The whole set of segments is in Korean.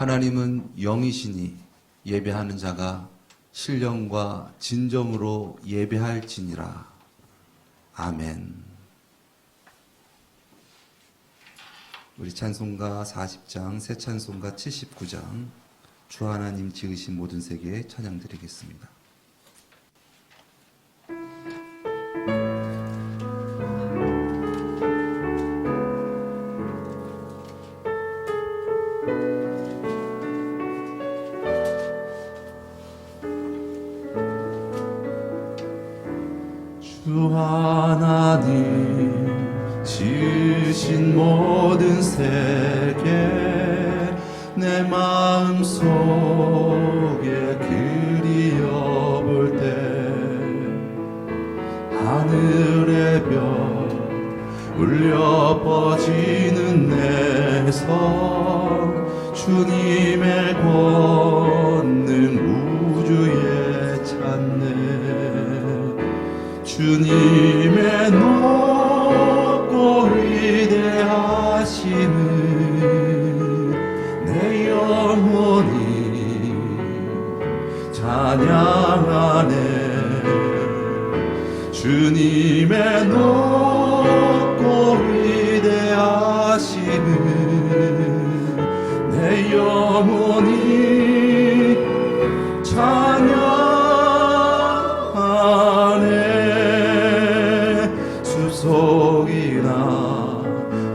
하나님은 영이시니 예배하는 자가 신령과 진정으로 예배할지니라. 아멘. 우리 찬송가 40장, 새 찬송가 79장, 주 하나님 지으신 모든 세계에 찬양 드리겠습니다. 주 하나님 지으신 모든 세계 내 마음속에 그리어볼 때 하늘의 별 울려 퍼지는 내 성 주님의 권능 우주에 찾네. 주님의 높고 위대하심을 내 영혼이 찬양하네. 주님의 높고 위대하심을 내 영혼이 찬양하네. 숲속이나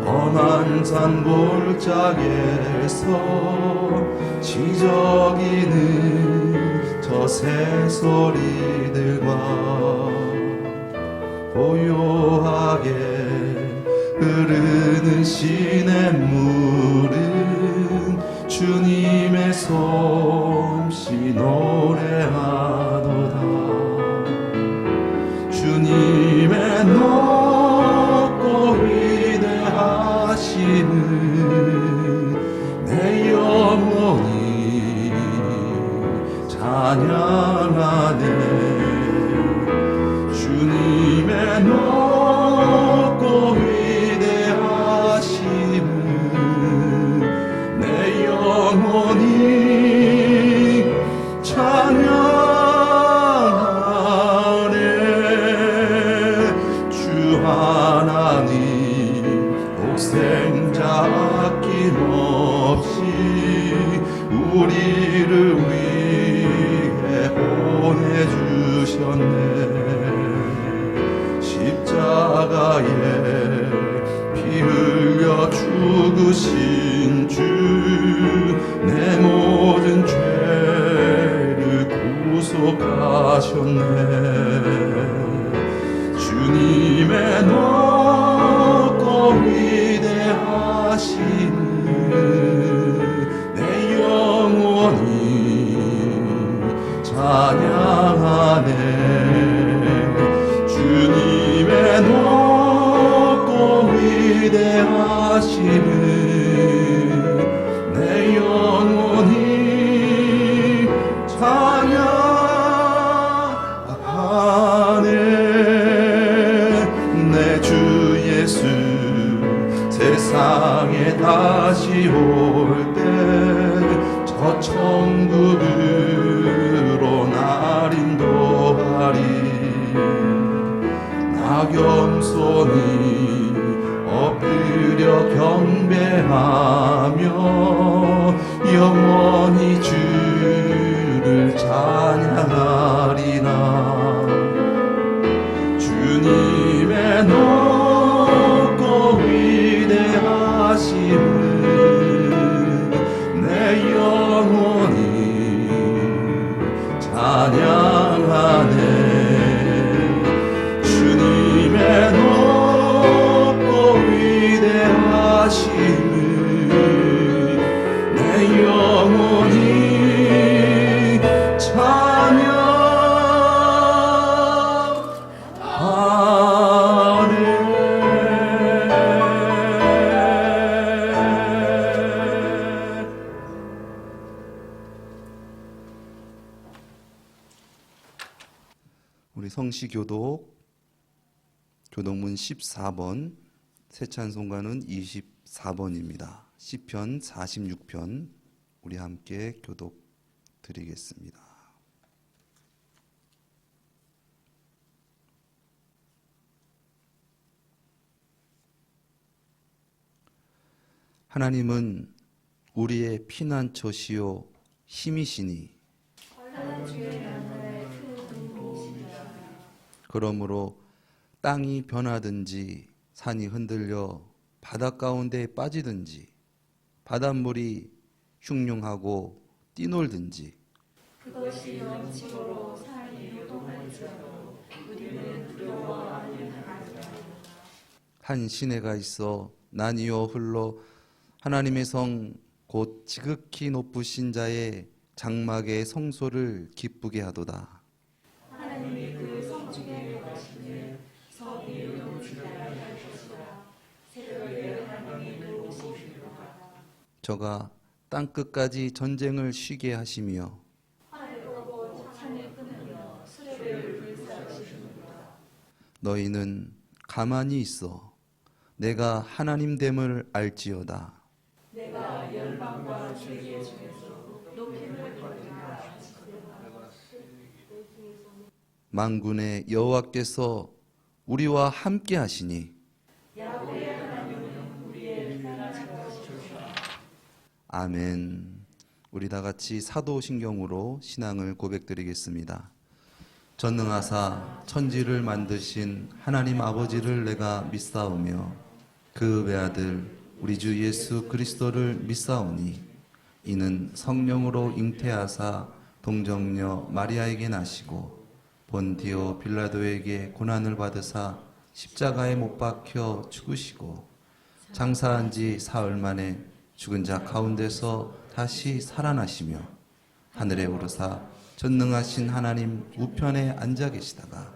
험한 산 골짜기에서 지저귀는 저 새소리들과 고요하게 흐르는 시냇물은 주님의 솜씨 노래하도다. 주님의 높고 위대하심을 내 영혼이 찬양하네. 주님의 높고 위대하심을 내 영혼이 찬양하네. 주 하나님 독생자 아낌없이 우리를 위해 보내주셨네. 십자가에 피 흘려 죽으신 주 내 모든 죄를 구속하셨네. 주님의 높고 위대하심을 내 영혼이 찬양하네. 주님의 높고 위대하심을 내 영혼이 찬양하네. 내 주 예수 세상에 다시 올 때 저 천국으로 날 인도하리. 나 겸손히 엎드려 경배하며 영원히 주를 찬양하리라. 주님의 높고 위대하심을 내 영혼이 찬양하네. 주님의 높고 위대하심을 내 영혼이 찬양하네. 우리 성시교독 교독문 14번, 새 찬송가는 24번입니다. 시편 46편 우리 함께 교독 드리겠습니다. 하나님은 우리의 피난처시요 힘이시니 그러므로 땅이 변하든지 산이 흔들려 바다 가운데 빠지든지 바닷물이 흉흉하고 뛰놀든지 그것이 영치고로 산이 요동할지라도 우리는 두려워하지 않으리라. 한 시내가 있어 난이어 흘러 하나님의 성 곧 지극히 높으신 자의 장막의 성소를 기쁘게 하도다. 하나님이 그 성중에 거하시는 성이 요동치지 아니할 것이라. 새벽에 하나님이 도우시리로다. 저가 땅끝까지 전쟁을 쉬게 하시며 하늘 끄고 산을 끊으며 수레를 불사하시리로다. 너희는 가만히 있어 내가 하나님 됨을 알지어다. 내가 열방과 세계 중에서 높임을 거두리라. 만군의 여호와께서 우리와 함께 하시니 야곱의 하나님은 우리의 피난처시로다. 아멘. 우리 다 같이 사도신경으로 신앙을 고백드리겠습니다. 전능하사 천지를 만드신 하나님 아버지를 내가 믿사오며 그 외아들 우리 주 예수 그리스도를 믿사오니 이는 성령으로 잉태하사 동정녀 마리아에게 나시고 본디오 빌라도에게 고난을 받으사 십자가에 못 박혀 죽으시고 장사한 지 사흘 만에 죽은 자 가운데서 다시 살아나시며 하늘에 오르사 전능하신 하나님 우편에 앉아 계시다가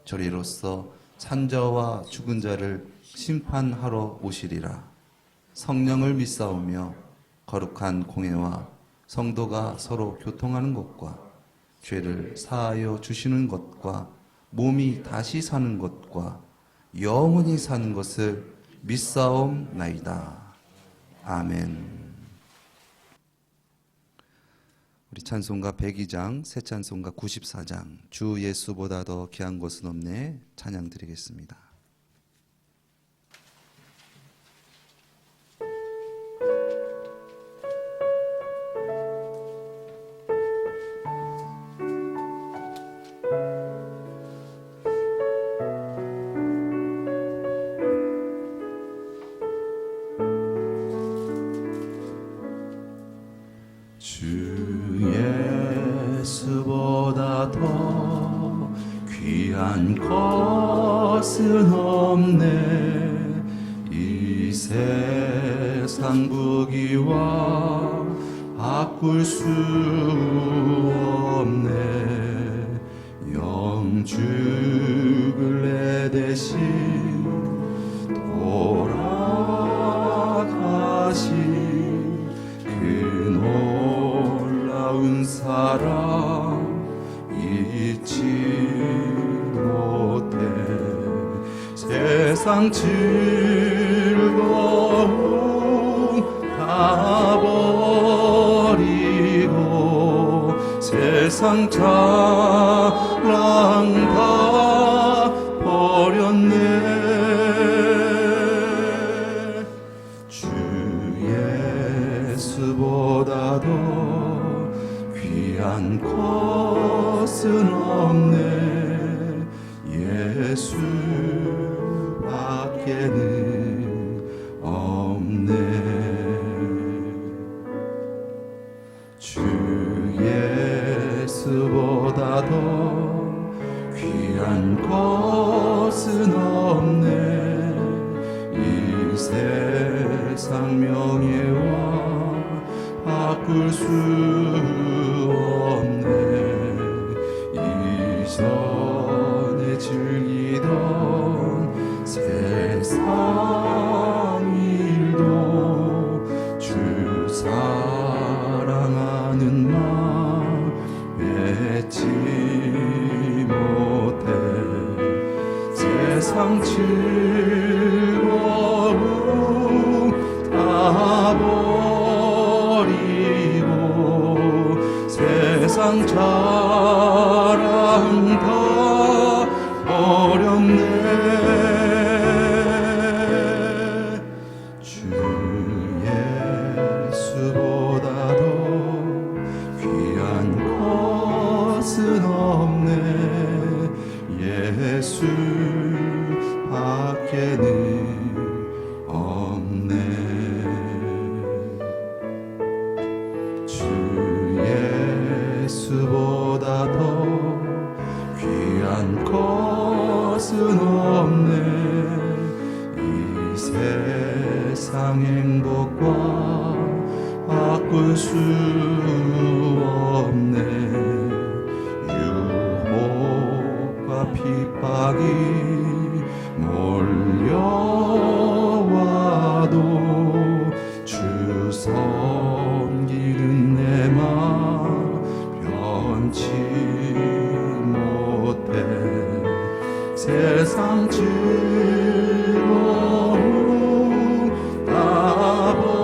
저리로서 산자와 죽은 자를 심판하러 오시리라. 성령을 믿사오며 거룩한 공회와 성도가 서로 교통하는 것과 죄를 사하여 주시는 것과 몸이 다시 사는 것과 영원히 사는 것을 믿사옵나이다. 아멘. 우리 찬송가 102장, 새 찬송가 94장, 주 예수보다 더 귀한 것은 없네 찬양 드리겠습니다. 주 예수보다 더 귀한 것은 없네. 이 세상 부귀와 바꿀 수 없네. 영죽을 내 대신 돌아가신 그 놀라운 사랑 잊지 못해. 세상 즐거움 다 버리고 세상 자랑 다 버렸네. 주 예수보다 더 귀한 것은 없네. 예수밖에는 없네. 주 예수보다 더 귀한 것은 없네. 이 세상 명예와 바꿀 수 없네. 이전에 즐기던 세상 일도 주 사랑하는 마음 맺지 못해. 세상 즐거움 다 버리고 세상 자랑 다 어렵네. 주 예수보다도 귀한 것은 없네. 예수 밖에는 없네. 주 예수보다 더 귀한 것은 없네. 이 세상 행복과 바꿀 수 없네. 유혹과 핍박이 몰려와도 주 섬기는 내 맘 변치 못해. 세상 즐거움 다 버리고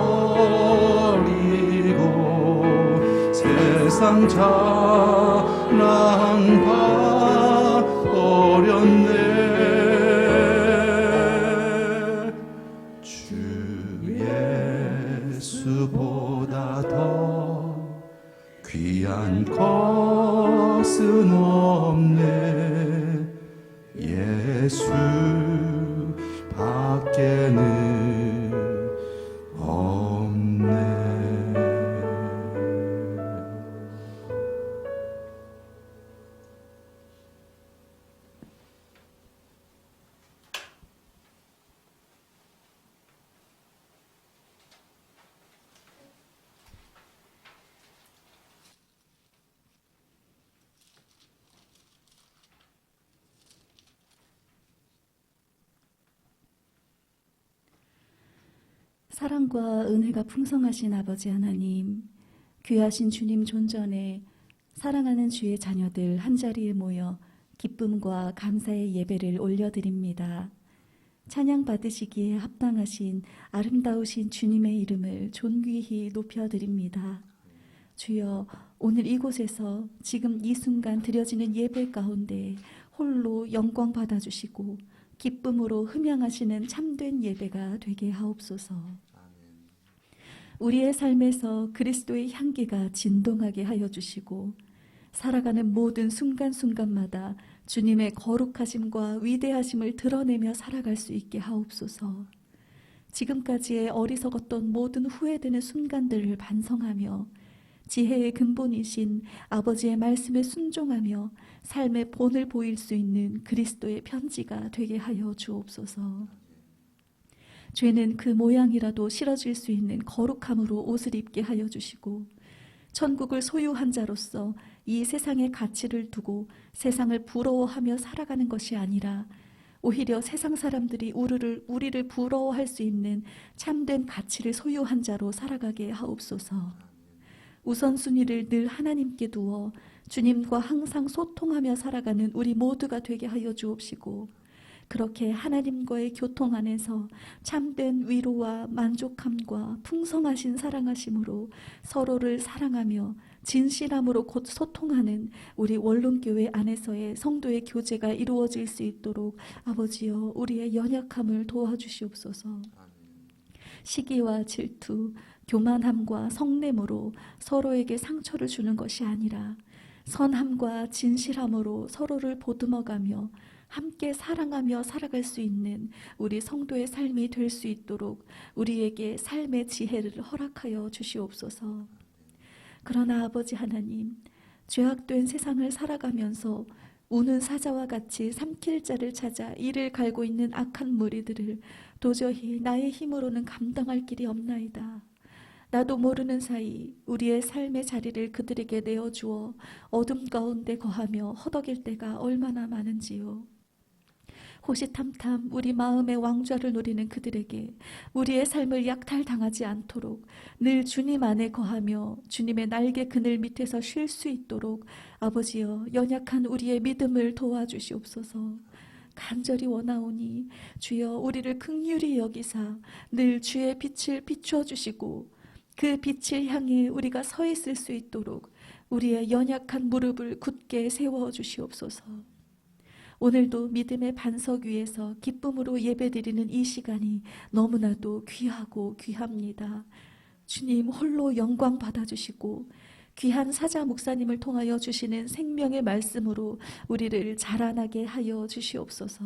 세상 자랑 다 버렸네. 주 예수보다 더 귀한 것은 없네. 예수 밖에는 없네. 사랑과 은혜가 풍성하신 아버지 하나님, 귀하신 주님 존전에 사랑하는 주의 자녀들 한자리에 모여 기쁨과 감사의 예배를 올려드립니다. 찬양 받으시기에 합당하신 아름다우신 주님의 이름을 존귀히 높여드립니다. 주여, 오늘 이곳에서 지금 이 순간 드려지는 예배 가운데 홀로 영광 받아주시고 기쁨으로 흠양하시는 참된 예배가 되게 하옵소서. 우리의 삶에서 그리스도의 향기가 진동하게 하여 주시고 살아가는 모든 순간순간마다 주님의 거룩하심과 위대하심을 드러내며 살아갈 수 있게 하옵소서. 지금까지의 어리석었던 모든 후회되는 순간들을 반성하며 지혜의 근본이신 아버지의 말씀에 순종하며 삶의 본을 보일 수 있는 그리스도의 편지가 되게 하여 주옵소서. 죄는 그 모양이라도 싫어질 수 있는 거룩함으로 옷을 입게 하여 주시고 천국을 소유한 자로서 이 세상의 가치를 두고 세상을 부러워하며 살아가는 것이 아니라 오히려 세상 사람들이 우리를 부러워할 수 있는 참된 가치를 소유한 자로 살아가게 하옵소서. 우선순위를 늘 하나님께 두어 주님과 항상 소통하며 살아가는 우리 모두가 되게 하여 주옵시고 그렇게 하나님과의 교통 안에서 참된 위로와 만족함과 풍성하신 사랑하심으로 서로를 사랑하며 진실함으로 곧 소통하는 우리 원룸교회 안에서의 성도의 교제가 이루어질 수 있도록 아버지여 우리의 연약함을 도와주시옵소서. 시기와 질투, 교만함과 성냄으로 서로에게 상처를 주는 것이 아니라 선함과 진실함으로 서로를 보듬어가며 함께 사랑하며 살아갈 수 있는 우리 성도의 삶이 될 수 있도록 우리에게 삶의 지혜를 허락하여 주시옵소서. 그러나 아버지 하나님, 죄악된 세상을 살아가면서 우는 사자와 같이 삼킬 자를 찾아 이를 갈고 있는 악한 무리들을 도저히 나의 힘으로는 감당할 길이 없나이다. 나도 모르는 사이 우리의 삶의 자리를 그들에게 내어주어 어둠 가운데 거하며 허덕일 때가 얼마나 많은지요. 호시탐탐 우리 마음의 왕좌를 누리는 그들에게 우리의 삶을 약탈당하지 않도록 늘 주님 안에 거하며 주님의 날개 그늘 밑에서 쉴 수 있도록 아버지여 연약한 우리의 믿음을 도와주시옵소서. 간절히 원하오니 주여 우리를 긍휼히 여기사 늘 주의 빛을 비추어 주시고 그 빛을 향해 우리가 서 있을 수 있도록 우리의 연약한 무릎을 굳게 세워 주시옵소서. 오늘도 믿음의 반석 위에서 기쁨으로 예배드리는 이 시간이 너무나도 귀하고 귀합니다. 주님 홀로 영광 받아주시고 귀한 사자 목사님을 통하여 주시는 생명의 말씀으로 우리를 자라나게 하여 주시옵소서.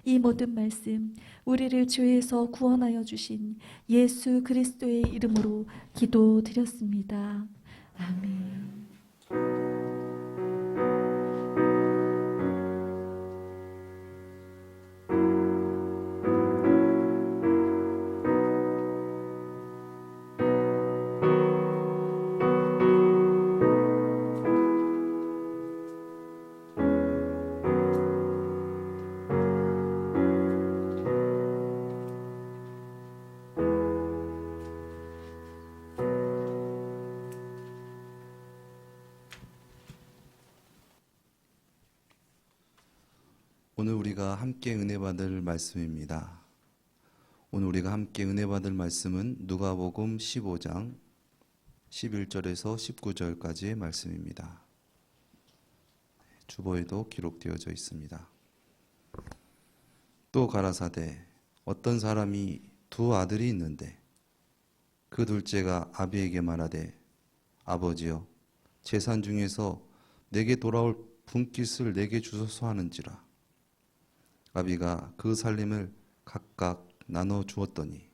이 모든 말씀 우리를 죄에서 구원하여 주신 예수 그리스도의 이름으로 기도드렸습니다. 아멘. 오늘 우리가 함께 은혜 받을 말씀입니다. 오늘 우리가 함께 은혜 받을 말씀은 누가복음 15장 11절에서 19절까지의 말씀입니다. 주보에도 기록되어져 있습니다. 또 가라사대 어떤 사람이 두 아들이 있는데 그 둘째가 아비에게 말하되 아버지여 재산 중에서 내게 돌아올 분깃을 내게 주소서 하는지라. 아비가 그 살림을 각각 나눠 주었더니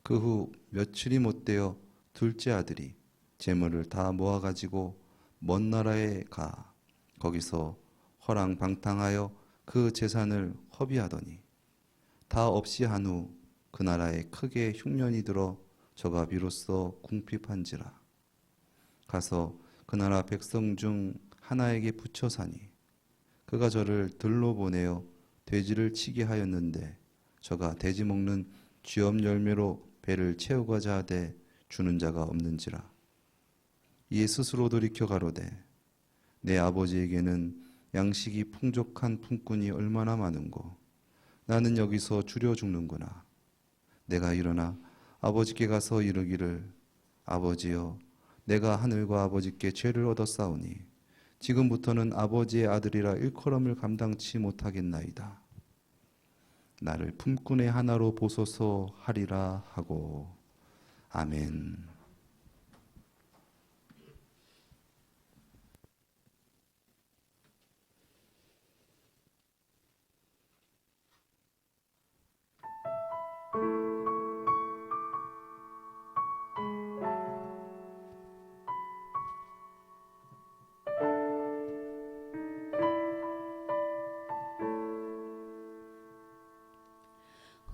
그 후 며칠이 못되어 둘째 아들이 재물을 다 모아가지고 먼 나라에 가 거기서 허랑방탕하여 그 재산을 허비하더니 다 없이 한 후 그 나라에 크게 흉년이 들어 저가 비로소 궁핍한지라. 가서 그 나라 백성 중 하나에게 붙여 사니 그가 저를 들로 보내어 돼지를 치게 하였는데 저가 돼지 먹는 쥐엄 열매로 배를 채우고자 하되 주는 자가 없는지라. 이에 스스로 돌이켜 가로되 내 아버지에게는 양식이 풍족한 품꾼이 얼마나 많은고 나는 여기서 줄여 죽는구나. 내가 일어나 아버지께 가서 이르기를 아버지여 내가 하늘과 아버지께 죄를 얻었사오니 지금부터는 아버지의 아들이라 일컬음을 감당치 못하겠나이다. 나를 품꾼의 하나로 보소서 하리라 하고. 아멘.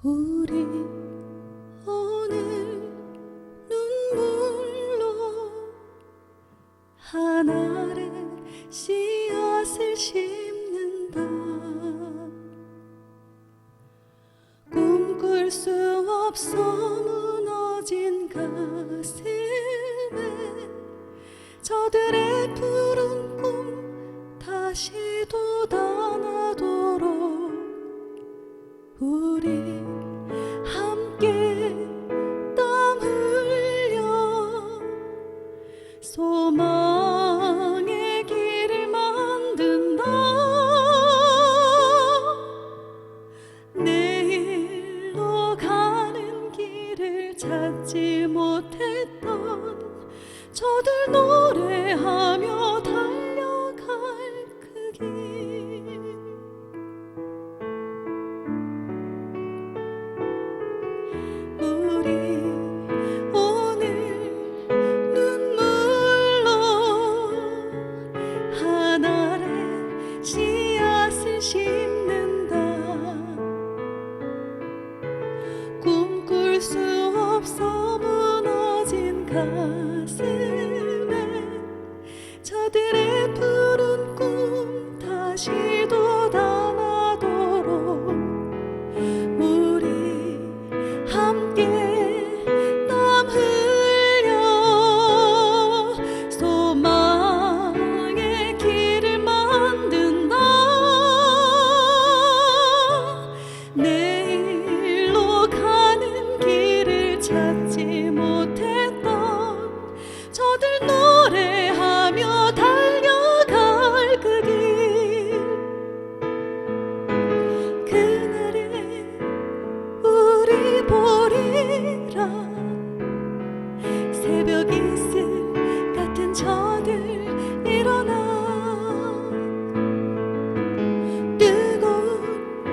우리 오늘 눈물로 하나의 씨앗을 심는다. 꿈꿀 수 없어 무너진 가슴에 저들의 푸른 꿈 다시 돋아나도록 우리 함께 땀 흘려 소망의 길을 만든다. 내일로 가는 길을 찾지 못했던 저들 노래하며 달려갈 그 길. 꿈꿀 수 없어 무너진 가슴에 저들의 푸른 꿈 다시 돋아나도록 우리 함께 땀 흘려 소망의 길을 만든다. 내일로 가는 길을 찾지 못해 모두들 노래하며 달려갈 그 길, 그날에 우리 보리라. 새벽 이슬 같은 저들 일어나 뜨거운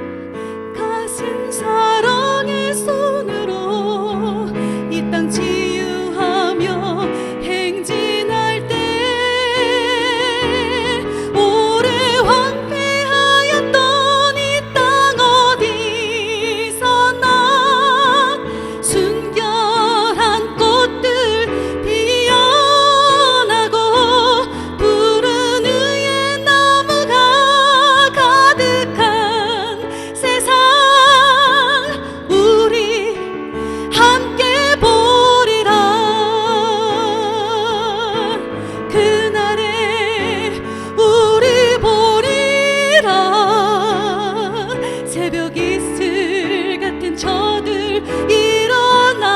가슴 사랑의 손으로 이 땅 치유하며 행진할 때 오래 황폐하였던 이 땅 어디서나 순결한 꽃들 피어나고 푸른 의의 나무가 가득한 세상 우리 함께 보리라. 그날에 우리 보리라. 새벽 이슬 같은 저들 일어나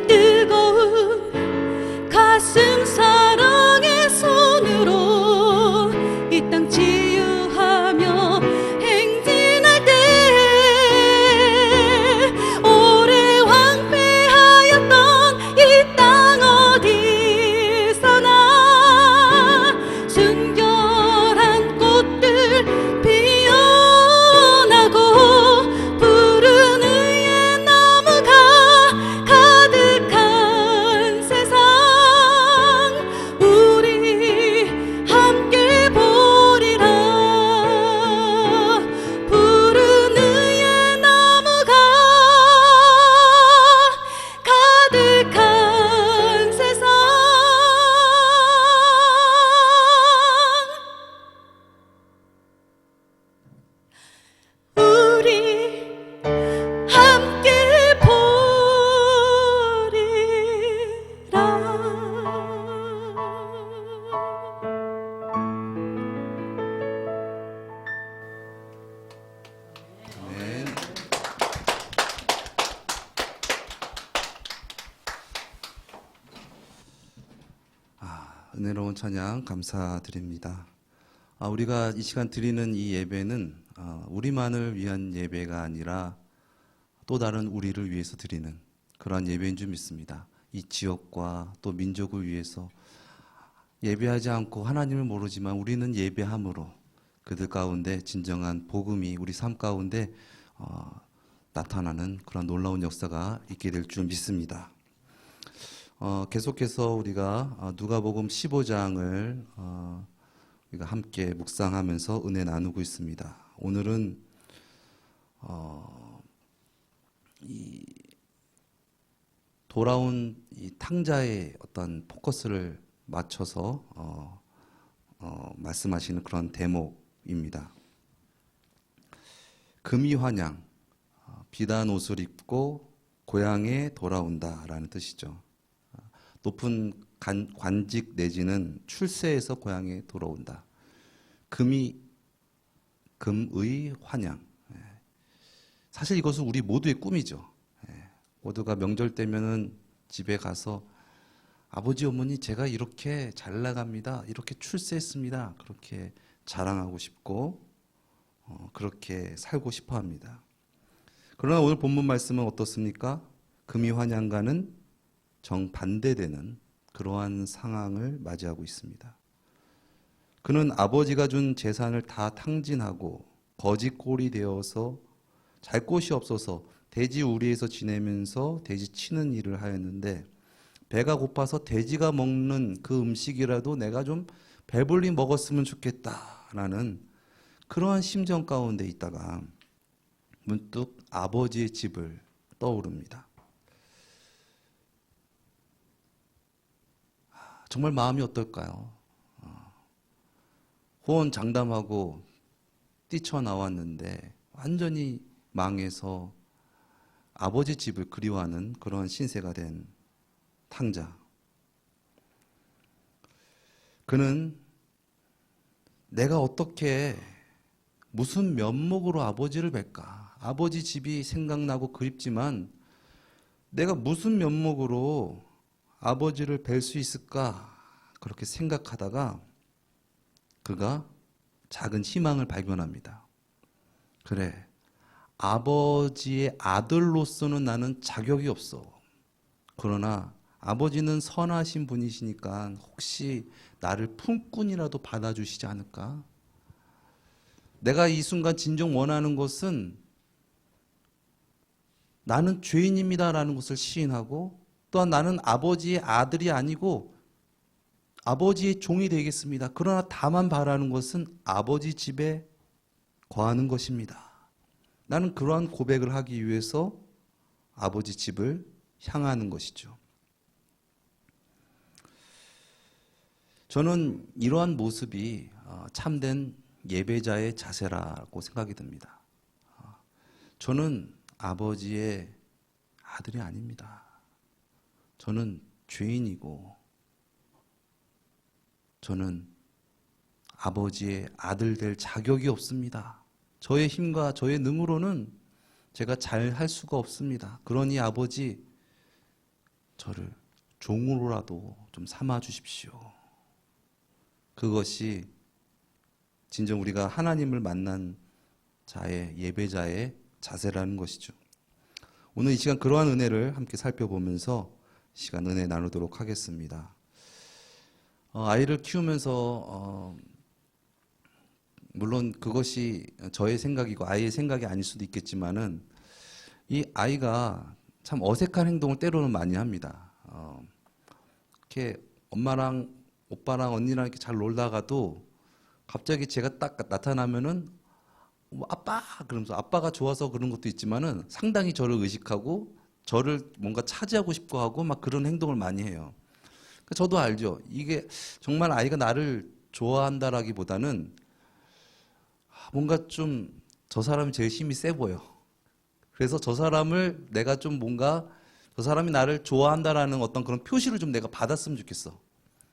뜨거운 가슴 사랑의 손으로 이 땅 치유하며 행진할 때 오래 황폐하였던 이 땅 어디서나 순결한 꽃들 피어나고 푸른 의의 나무가 가득한 세상 우리 함께 보리라. 푸른 의의 나무가 가득한 세상 우리 함께 보리라. 아멘. 은혜로운 찬양 감사드립니다. 우리가 이 시간 드리는 이 예배는 우리만을 위한 예배가 아니라 또 다른 우리를 위해서 드리는 그러한 예배인 줄 믿습니다. 이 지역과 또 민족을 위해서 예배하지 않고 하나님을 모르지만 우리는 예배함으로 그들 가운데 진정한 복음이 우리 삶 가운데 나타나는 그런 놀라운 역사가 있게 될 줄 믿습니다. 계속해서 우리가 누가복음 15장을 우리가 함께 묵상하면서 은혜 나누고 있습니다. 오늘은 이 돌아온 이 탕자의 어떤 포커스를 맞춰서 말씀하시는 그런 대목입니다. 금이 환양, 비단 옷을 입고 고향에 돌아온다라는 뜻이죠. 높은 관직 내지는 출세해서 고향에 돌아온다. 금의 환양. 사실 이것은 우리 모두의 꿈이죠. 모두가 명절 때면은 집에 가서 아버지 어머니 제가 이렇게 잘 나갑니다. 이렇게 출세했습니다. 그렇게 자랑하고 싶고 그렇게 살고 싶어 합니다. 그러나 오늘 본문 말씀은 어떻습니까? 금이 환양과는 정반대되는 그러한 상황을 맞이하고 있습니다. 그는 아버지가 준 재산을 다 탕진하고 거지꼴이 되어서 잘 곳이 없어서 돼지 우리에서 지내면서 돼지 치는 일을 하였는데 배가 고파서 돼지가 먹는 그 음식이라도 내가 좀 배불리 먹었으면 좋겠다라는 그러한 심정 가운데 있다가 문득 아버지의 집을 떠오릅니다. 정말 마음이 어떨까요? 호언장담하고 뛰쳐나왔는데 완전히 망해서 아버지 집을 그리워하는 그런 신세가 된 탕자. 그는 내가 어떻게 무슨 면목으로 아버지를 뵐까? 아버지 집이 생각나고 그립지만 내가 무슨 면목으로 아버지를 뵐 수 있을까 그렇게 생각하다가 그가 작은 희망을 발견합니다. 그래, 아버지의 아들로서는 나는 자격이 없어. 그러나 아버지는 선하신 분이시니까 혹시 나를 품꾼이라도 받아주시지 않을까? 내가 이 순간 진정 원하는 것은 나는 죄인입니다라는 것을 시인하고 또한 나는 아버지의 아들이 아니고 아버지의 종이 되겠습니다. 그러나 다만 바라는 것은 아버지 집에 거하는 것입니다. 나는 그러한 고백을 하기 위해서 아버지 집을 향하는 것이죠. 저는 이러한 모습이 참된 예배자의 자세라고 생각이 듭니다. 저는 아버지의 아들이 아닙니다. 저는 죄인이고 저는 아버지의 아들 될 자격이 없습니다. 저의 힘과 저의 능으로는 제가 잘 할 수가 없습니다. 그러니 아버지, 저를 종으로라도 좀 삼아 주십시오. 그것이 진정 우리가 하나님을 만난 자의 예배자의 자세라는 것이죠. 오늘 이 시간 그러한 은혜를 함께 살펴보면서 시간 은혜 나누도록 하겠습니다. 아이를 키우면서 물론 그것이 저의 생각이고 아이의 생각이 아닐 수도 있겠지만은 이 아이가 참 어색한 행동을 때로는 많이 합니다. 이렇게 엄마랑 오빠랑 언니랑 이렇게 잘 놀다가도 갑자기 제가 딱 나타나면은 뭐 아빠 그러면서 아빠가 좋아서 그런 것도 있지만은 상당히 저를 의식하고 저를 뭔가 차지하고 싶어 하고 막 그런 행동을 많이 해요. 저도 알죠. 이게 정말 아이가 나를 좋아한다라기보다는 뭔가 좀 저 사람이 제일 힘이 세 보여. 그래서 저 사람을 내가 좀 뭔가 저 사람이 나를 좋아한다라는 어떤 그런 표시를 좀 내가 받았으면 좋겠어.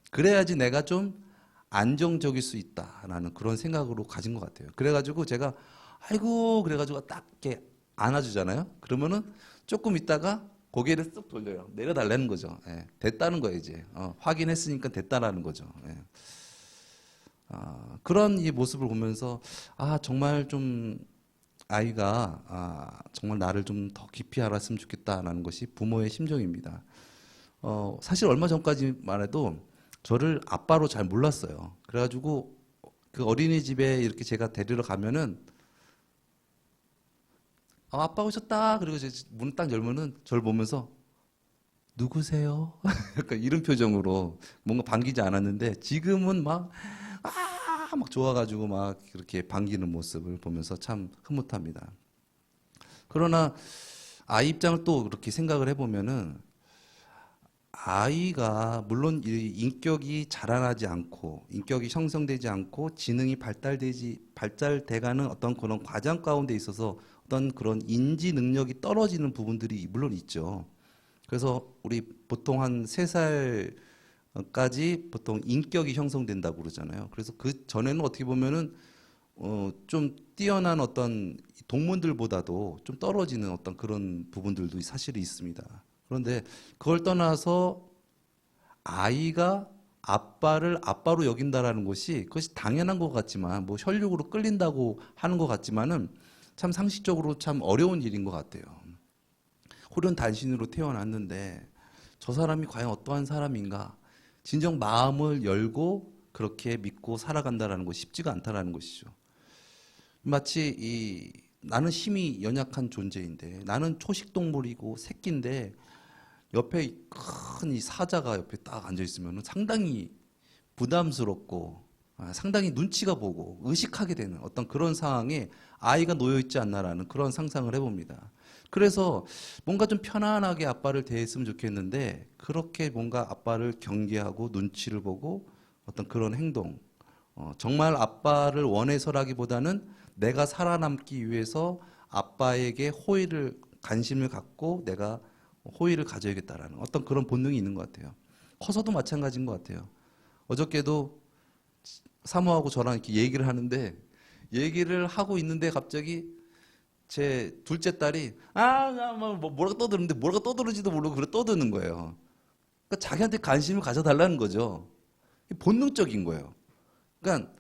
그래야지 내가 좀 안정적일 수 있다라는 그런 생각으로 가진 것 같아요. 그래가지고 제가 아이고 그래가지고 딱 이렇게 안아주잖아요. 그러면은 조금 있다가 고개를 쓱 돌려요. 내려달라는 거죠. 예, 됐다는 거예요 이제. 확인했으니까 됐다라는 거죠. 예. 그런 이 모습을 보면서 정말 좀 아이가 정말 나를 좀 더 깊이 알았으면 좋겠다라는 것이 부모의 심정입니다. 사실 얼마 전까지만 해도 저를 아빠로 잘 몰랐어요. 그래가지고 그 어린이집에 이렇게 제가 데리러 가면은 아빠 오셨다. 그리고 문 딱 열면은 저를 보면서 누구세요? 약간 이런 표정으로 뭔가 반기지 않았는데 지금은 막 좋아가지고 막 이렇게 반기는 모습을 보면서 참 흐뭇합니다. 그러나 아이 입장을 또 그렇게 생각을 해보면은 아이가 물론 이 인격이 자라나지 않고 인격이 형성되지 않고 지능이 발달돼가는 어떤 그런 과정 가운데 있어서 어떤 그런 인지 능력이 떨어지는 부분들이 물론 있죠. 그래서 우리 보통 한 3살까지 보통 인격이 형성된다고 그러잖아요. 그래서 그 전에는 어떻게 보면은 좀 뛰어난 어떤 동물들보다도 좀 떨어지는 어떤 그런 부분들도 사실이 있습니다. 그런데 그걸 떠나서 아이가 아빠를 아빠로 여긴다라는 것이 그것이 당연한 것 같지만 뭐 혈육으로 끌린다고 하는 것 같지만은 참 상식적으로 참 어려운 일인 것 같아요. 홀은 단신으로 태어났는데 저 사람이 과연 어떠한 사람인가? 진정 마음을 열고 그렇게 믿고 살아간다라는 것이 쉽지가 않다라는 것이죠. 마치 나는 힘이 연약한 존재인데 나는 초식 동물이고 새끼인데 옆에 큰 이 사자가 옆에 딱 앉아 있으면 상당히 부담스럽고 상당히 눈치가 보고 의식하게 되는 어떤 그런 상황에 아이가 놓여 있지 않나라는 그런 상상을 해봅니다. 그래서 뭔가 좀 편안하게 아빠를 대했으면 좋겠는데 그렇게 뭔가 아빠를 경계하고 눈치를 보고 어떤 그런 행동, 정말 아빠를 원해서라기보다는 내가 살아남기 위해서 아빠에게 관심을 갖고 내가 호의를 가져야겠다라는 어떤 그런 본능이 있는 것 같아요. 커서도 마찬가지인 것 같아요. 어저께도 사모하고 저랑 이렇게 얘기를 하는데 얘기를 하고 있는데 갑자기 제 둘째 딸이 뭐라고 떠드는데 뭐라고 떠드는지도 모르고 그래 떠드는 거예요. 그러니까 자기한테 관심을 가져달라는 거죠. 본능적인 거예요. 그러니까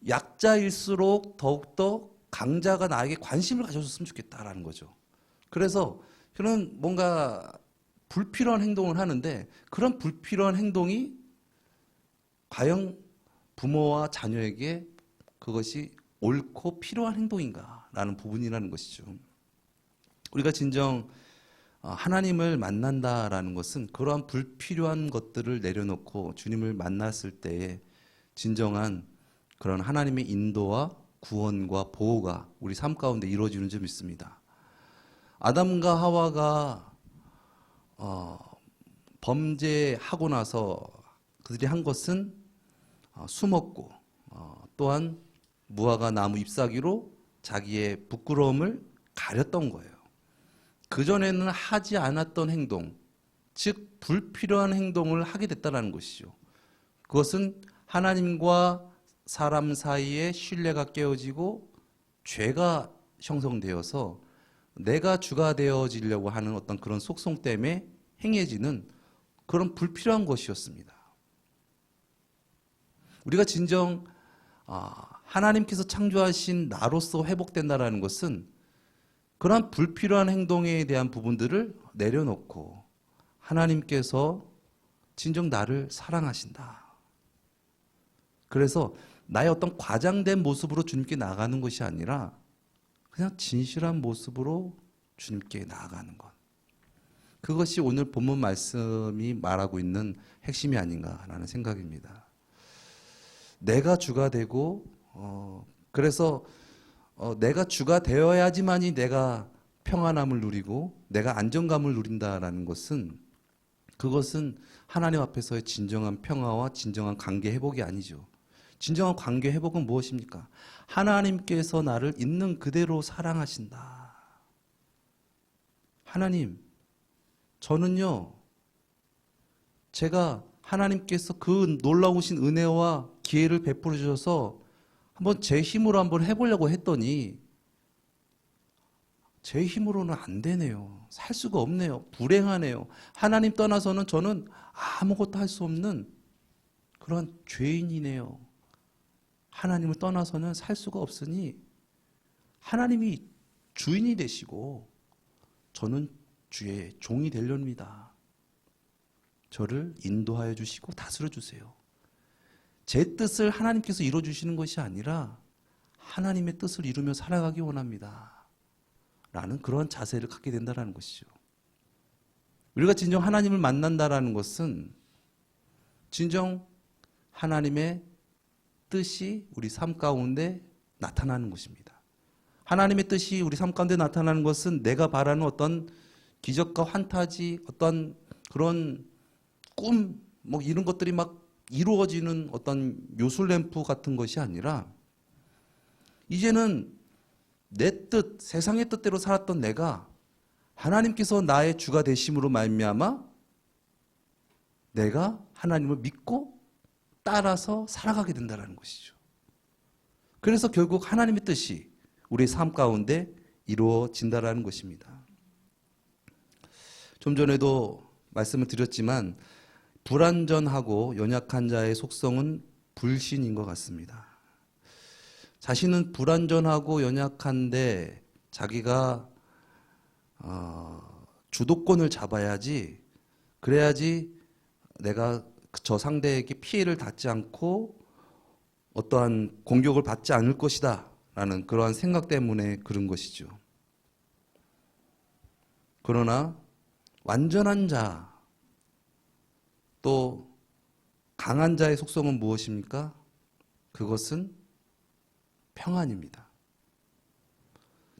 약자일수록 더욱더 강자가 나에게 관심을 가져줬으면 좋겠다라는 거죠. 그래서 그런 뭔가 불필요한 행동을 하는데 그런 불필요한 행동이 과연 부모와 자녀에게 그것이 옳고 필요한 행동인가라는 부분이라는 것이죠. 우리가 진정 하나님을 만난다라는 것은 그러한 불필요한 것들을 내려놓고 주님을 만났을 때에 진정한 그런 하나님의 인도와 구원과 보호가 우리 삶 가운데 이루어지는 줄 믿습니다. 아담과 하와가 범죄하고 나서 그들이 한 것은 숨었고 또한 무화과 나무 잎사귀로 자기의 부끄러움을 가렸던 거예요. 그전에는 하지 않았던 행동, 즉 불필요한 행동을 하게 됐다는 것이죠. 그것은 하나님과 사람 사이의 신뢰가 깨어지고 죄가 형성되어서 내가 주가 되어지려고 하는 어떤 그런 속성 때문에 행해지는 그런 불필요한 것이었습니다. 우리가 진정 하나님께서 창조하신 나로서 회복된다는 것은 그러한 불필요한 행동에 대한 부분들을 내려놓고 하나님께서 진정 나를 사랑하신다. 그래서 나의 어떤 과장된 모습으로 주님께 나아가는 것이 아니라 그냥 진실한 모습으로 주님께 나아가는 것. 그것이 오늘 본문 말씀이 말하고 있는 핵심이 아닌가라는 생각입니다. 내가 주가 되고 그래서 내가 주가 되어야지만이 내가 평안함을 누리고 내가 안정감을 누린다라는 것은 그것은 하나님 앞에서의 진정한 평화와 진정한 관계 회복이 아니죠. 진정한 관계 회복은 무엇입니까? 하나님께서 나를 있는 그대로 사랑하신다. 하나님, 저는요, 제가 하나님께서 그 놀라우신 은혜와 기회를 베풀어 주셔서 한번 제 힘으로 한번 해보려고 했더니 제 힘으로는 안 되네요. 살 수가 없네요. 불행하네요. 하나님 떠나서는 저는 아무것도 할 수 없는 그런 죄인이네요. 하나님을 떠나서는 살 수가 없으니 하나님이 주인이 되시고 저는 주의 종이 되렵니다. 저를 인도하여 주시고 다스려 주세요. 제 뜻을 하나님께서 이루어주시는 것이 아니라 하나님의 뜻을 이루며 살아가기 원합니다. 라는 그런 자세를 갖게 된다는 것이죠. 우리가 진정 하나님을 만난다는 것은 진정 하나님의 뜻이 우리 삶 가운데 나타나는 것입니다. 하나님의 뜻이 우리 삶 가운데 나타나는 것은 내가 바라는 어떤 기적과 환타지, 어떤 그런 꿈, 뭐 이런 것들이 막 이루어지는 어떤 요술램프 같은 것이 아니라 이제는 내 뜻, 세상의 뜻대로 살았던 내가 하나님께서 나의 주가 되심으로 말미암아 내가 하나님을 믿고 따라서 살아가게 된다는 것이죠. 그래서 결국 하나님의 뜻이 우리의 삶 가운데 이루어진다는 것입니다. 좀 전에도 말씀을 드렸지만 불완전하고 연약한 자의 속성은 불신인 것 같습니다. 자신은 불완전하고 연약한데 자기가 주도권을 잡아야지, 그래야지 내가 저 상대에게 피해를 닿지 않고 어떠한 공격을 받지 않을 것이다 라는 그러한 생각 때문에 그런 것이죠. 그러나 완전한 자, 또 강한 자의 속성은 무엇입니까? 그것은 평안입니다.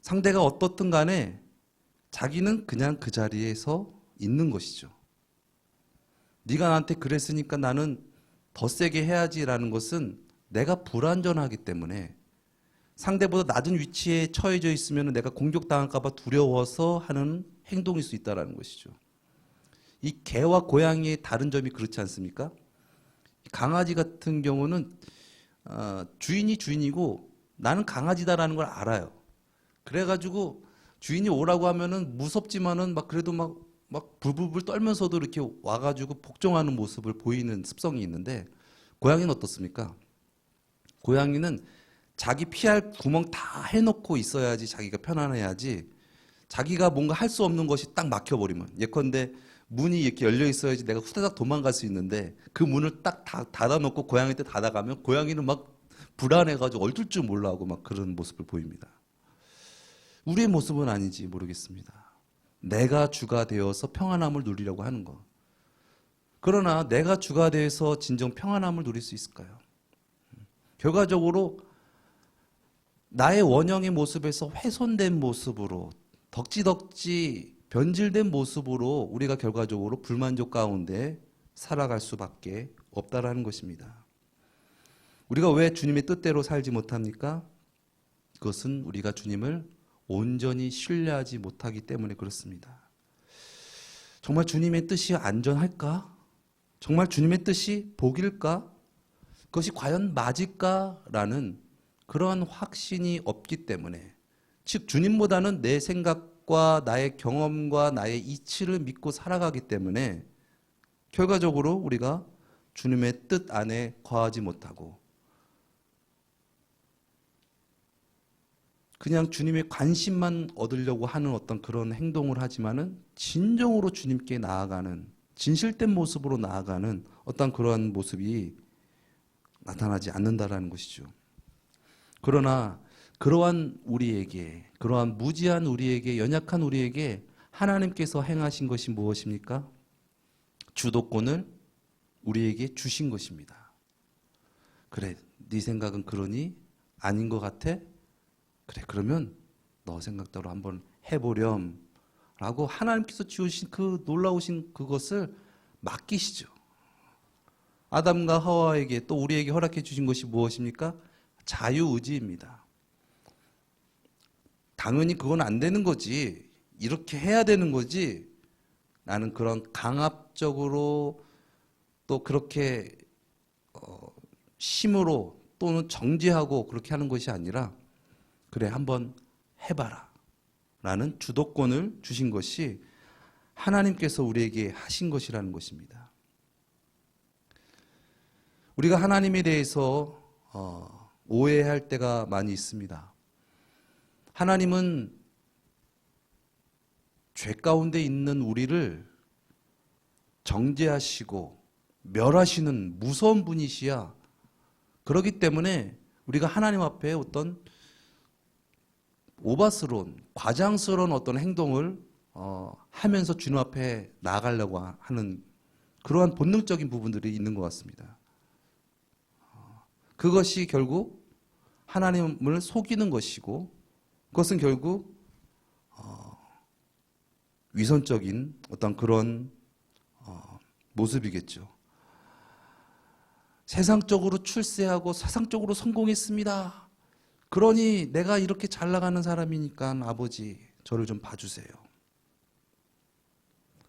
상대가 어떻든 간에 자기는 그냥 그 자리에서 있는 것이죠. 네가 나한테 그랬으니까 나는 더 세게 해야지라는 것은 내가 불완전하기 때문에 상대보다 낮은 위치에 처해져 있으면 내가 공격당할까 봐 두려워서 하는 행동일 수 있다는 것이죠. 이 개와 고양이의 다른 점이 그렇지 않습니까? 강아지 같은 경우는 주인이 주인이고 나는 강아지다라는 걸 알아요. 그래가지고 주인이 오라고 하면은 무섭지만은 막 그래도 막 막 불불불 떨면서도 이렇게 와가지고 복종하는 모습을 보이는 습성이 있는데 고양이는 어떻습니까? 고양이는 자기 피할 구멍 다 해놓고 있어야지 자기가 편안해야지 자기가 뭔가 할 수 없는 것이 딱 막혀버리면 예컨대 문이 이렇게 열려 있어야지 내가 후다닥 도망갈 수 있는데 그 문을 딱 닫아놓고 고양이한테 닫아가면 고양이는 막 불안해가지고 얼떨 줄 몰라 하고 막 그런 모습을 보입니다. 우리의 모습은 아닌지 모르겠습니다. 내가 주가 되어서 평안함을 누리려고 하는 것. 그러나 내가 주가 되어서 진정 평안함을 누릴 수 있을까요? 결과적으로 나의 원형의 모습에서 훼손된 모습으로 덕지덕지 변질된 모습으로 우리가 결과적으로 불만족 가운데 살아갈 수밖에 없다라는 것입니다. 우리가 왜 주님의 뜻대로 살지 못합니까? 그것은 우리가 주님을 온전히 신뢰하지 못하기 때문에 그렇습니다. 정말 주님의 뜻이 안전할까? 정말 주님의 뜻이 복일까? 그것이 과연 맞을까라는 그러한 확신이 없기 때문에, 즉 주님보다는 내 생각과 나의 경험과 나의 이치를 믿고 살아가기 때문에 결과적으로 우리가 주님의 뜻 안에 거하지 못하고 그냥 주님의 관심만 얻으려고 하는 어떤 그런 행동을 하지만은 진정으로 주님께 나아가는, 진실된 모습으로 나아가는 어떤 그러한 모습이 나타나지 않는다라는 것이죠. 그러나 그러한 우리에게, 그러한 무지한 우리에게, 연약한 우리에게 하나님께서 행하신 것이 무엇입니까? 주도권을 우리에게 주신 것입니다. 그래, 네 생각은 그러니? 아닌 것 같아? 그래, 그러면 너 생각대로 한번 해보렴 라고 하나님께서 주신 그 놀라우신 그것을 맡기시죠. 아담과 하와에게 또 우리에게 허락해 주신 것이 무엇입니까? 자유의지입니다. 당연히 그건 안 되는 거지, 이렇게 해야 되는 거지, 나는 그런 강압적으로 또 그렇게 심으로 또는 정죄하고 그렇게 하는 것이 아니라 그래, 한번 해봐라 라는 주도권을 주신 것이 하나님께서 우리에게 하신 것이라는 것입니다. 우리가 하나님에 대해서 오해할 때가 많이 있습니다. 하나님은 죄 가운데 있는 우리를 정죄하시고 멸하시는 무서운 분이시야. 그렇기 때문에 우리가 하나님 앞에 어떤 오바스러운, 과장스러운 어떤 행동을 하면서 주님 앞에 나아가려고 하는 그러한 본능적인 부분들이 있는 것 같습니다. 그것이 결국 하나님을 속이는 것이고, 그것은 결국 위선적인 어떤 그런 모습이겠죠. 세상적으로 출세하고 세상적으로 성공했습니다. 그러니 내가 이렇게 잘 나가는 사람이니까 아버지 저를 좀 봐주세요.